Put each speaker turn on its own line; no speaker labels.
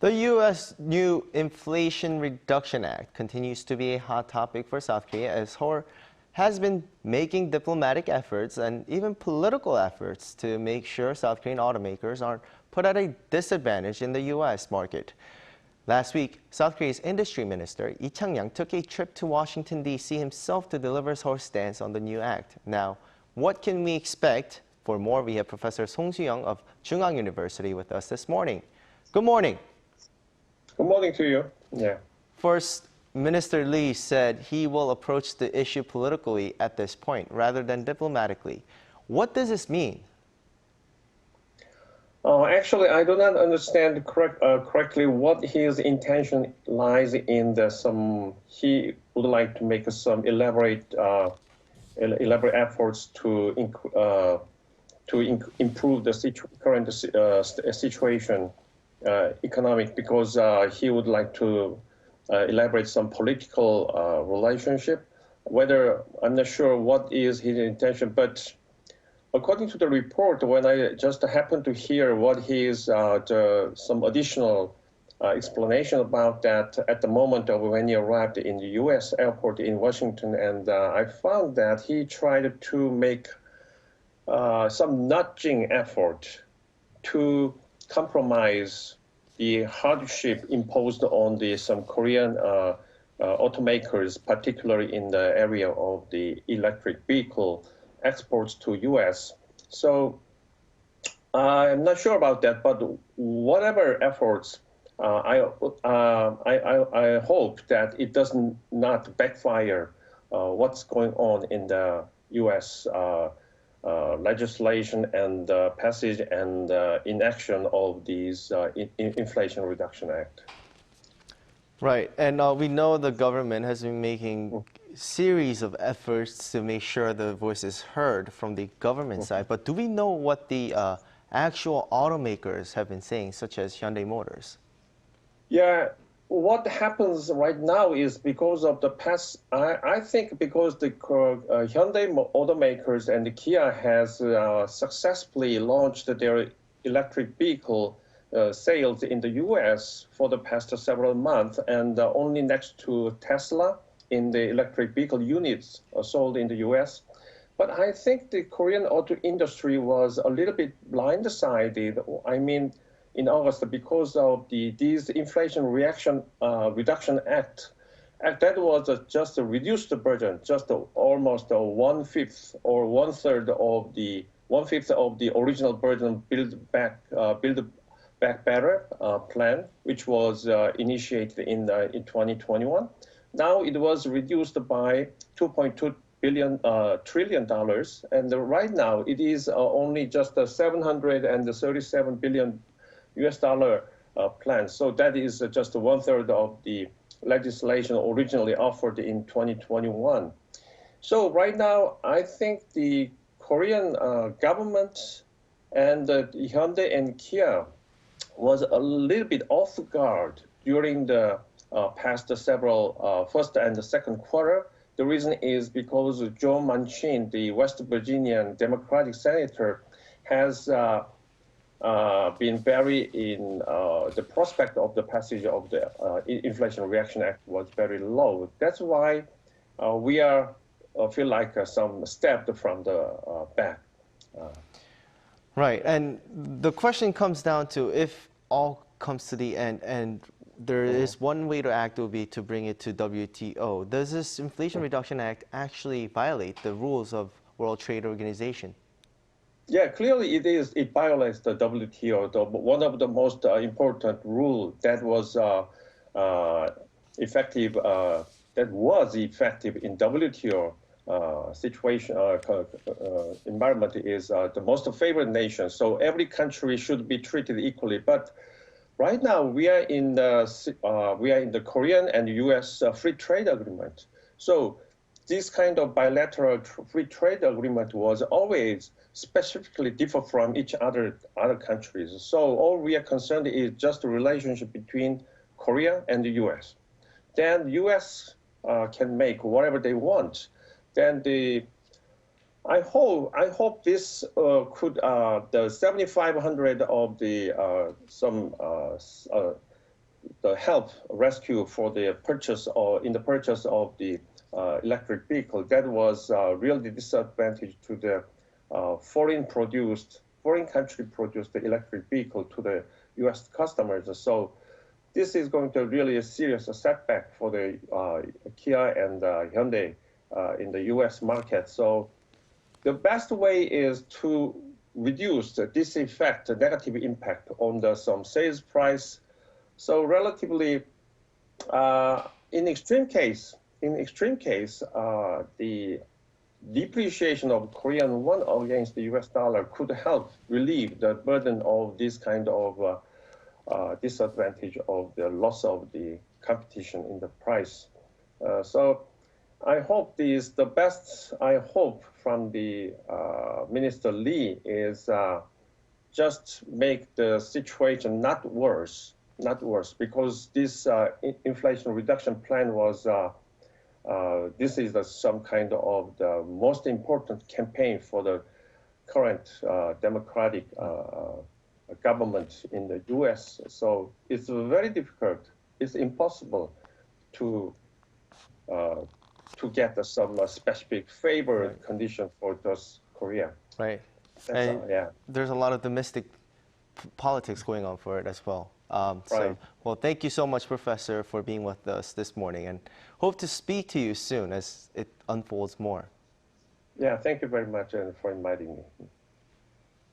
The U.S. new Inflation Reduction Act continues to be a hot topic for South Korea as Seoul has been making diplomatic efforts and even political efforts to make sure South Korean automakers aren't put at a disadvantage in the U.S. market. Last week, South Korea's industry minister Chang-yang took a trip to Washington, D.C. himself to deliver Seoul's stance on the new act. Now, what can we expect? For more, we have Professor Soo-young of Chungang University with us this morning. Good morning.
Good morning to you. Yeah.
First, Minister Lee said he will approach the issue politically at this point rather than diplomatically. What does this mean?
Actually, I do not understand correctly what his intention lies in. He would like to make some elaborate efforts to improve the current situation. Economic, because he would like to elaborate some political relationship. Whether, I'm not sure what is his intention, but according to the report, when I just happened to hear what his some additional explanation about that at the moment of when he arrived in the U.S. airport in Washington, and I found that he tried to make some nudging effort to compromise the hardship imposed on some Korean automakers, particularly in the area of the electric vehicle exports to U.S. So I'm not sure about that, but whatever efforts, I hope that it does not backfire what's going on in the U.S. Legislation and passage and inaction of these Inflation Reduction Act.
Right, and we know the government has been making series of efforts to make sure the voice is heard from the government side, but do we know what the actual automakers have been saying, such as Hyundai Motors?
Yeah. What happens right now is because of the past, I think because the Hyundai automakers and the Kia has successfully launched their electric vehicle sales in the U.S. for the past several months, and only next to Tesla in the electric vehicle units sold in the U.S. But I think the Korean auto industry was a little bit blindsided. I mean, in August, because of these Inflation Reduction Act that was just a reduced version, just almost 1/5 or 1/3 of the original version Build Back Better plan, which was initiated in 2021. Now it was reduced by $2.2 trillion, and right now it is only just a $737 billion US dollar plan. So that is just 1/3 of the legislation originally offered in 2021. So right now, I think the Korean government and Hyundai and Kia was a little bit off guard during the past several first and the second quarter. The reason is because Joe Manchin, the West Virginian Democratic senator, has been very in the prospect of the passage of the Inflation Reduction Act was very low. That's why we feel like some step from the back.
Right, and the question comes down to if all comes to the end and there is one way to act, it would be to bring it to WTO. Does this Inflation Reduction Act actually violate the rules of World Trade Organization?
Yeah, clearly it is. It violates the WTO. One of the most important rules that was effective. That was effective in WTO situation environment is the most favored nation. So every country should be treated equally. But right now we are in the Korean and U.S. Free trade agreement. So this kind of bilateral free trade agreement was always specifically differ from each other countries. So all we are concerned is just the relationship between Korea and the U.S. Then the U.S. Can make whatever they want. Then I hope this could the 7,500 of the the help rescue for the purchase or in the purchase of the electric vehicle. That was really disadvantage to the foreign country produced electric vehicle to the U.S. customers. So this is going to really a serious setback for the Kia and Hyundai in the U.S. market. So the best way is to reduce this effect, the negative impact on some sales price. So relatively, in extreme case, the depreciation of Korean won against the U.S. dollar could help relieve the burden of this kind of disadvantage of the loss of the competition in the price. So I hope the best I hope from the Minister Lee is just make the situation not worse, because this inflation reduction plan was this is some kind of the most important campaign for the current democratic government in the U.S. So it's very difficult. It's impossible to get some specific favored condition for just Korea.
Right.
And yeah.
There's a lot of domestic politics going on for it as well. So, well, thank you so much, Professor, for being with us this morning, and hope to speak to you soon as it unfolds more.
Yeah, thank you very much for inviting me.